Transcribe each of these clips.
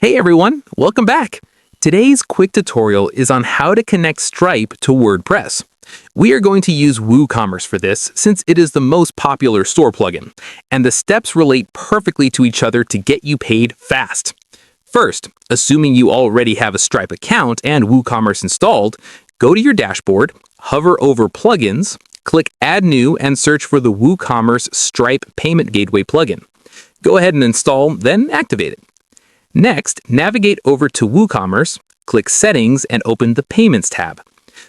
Hey everyone, welcome back. Today's quick tutorial is on how to connect Stripe to WordPress. We are going to use WooCommerce for this since it is the most popular store plugin, and the steps relate perfectly to each other to get you paid fast. First, assuming you already have a Stripe account and WooCommerce installed, go to your dashboard, hover over Plugins, click Add New, and search for the WooCommerce Stripe Payment Gateway plugin. Go ahead and install, then activate it. Next, navigate over to WooCommerce, click Settings, and open the Payments tab.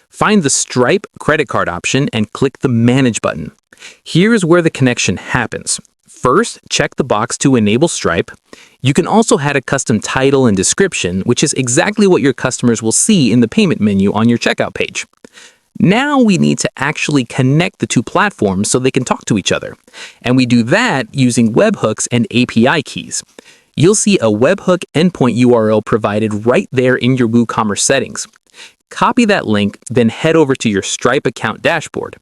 Find the Stripe credit card option and click the Manage button. Here's where the connection happens. First, check the box to enable Stripe. You can also add a custom title and description, which is exactly what your customers will see in the payment menu on your checkout page. Now we need to actually connect the two platforms so they can talk to each other. And we do that using webhooks and API keys. You'll see a webhook endpoint URL provided right there in your WooCommerce settings. Copy that link, then head over to your Stripe account dashboard.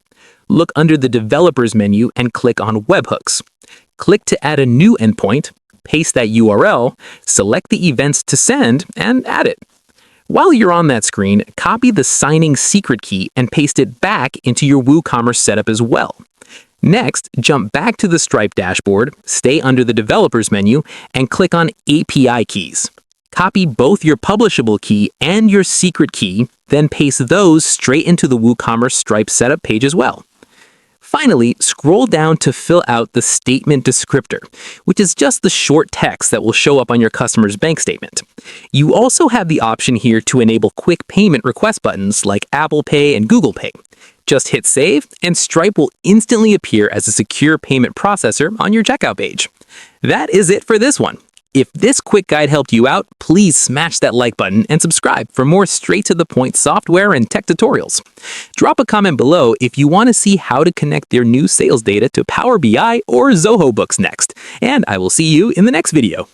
Look under the Developers menu and click on Webhooks. Click to add a new endpoint, paste that URL, select the events to send, and add it. While you're on that screen, copy the signing secret key and paste it back into your WooCommerce setup as well. Next, jump back to the Stripe dashboard, stay under the Developers menu, and click on API keys. Copy both your publishable key and your secret key, then paste those straight into the WooCommerce Stripe setup page as well. Finally, scroll down to fill out the statement descriptor, which is just the short text that will show up on your customer's bank statement. You also have the option here to enable quick payment request buttons like Apple Pay and Google Pay. Just hit save, and Stripe will instantly appear as a secure payment processor on your checkout page. That is it for this one. If this quick guide helped you out, please smash that like button and subscribe for more straight-to-the-point software and tech tutorials. Drop a comment below if you want to see how to connect your new sales data to Power BI or Zoho Books next, and I will see you in the next video.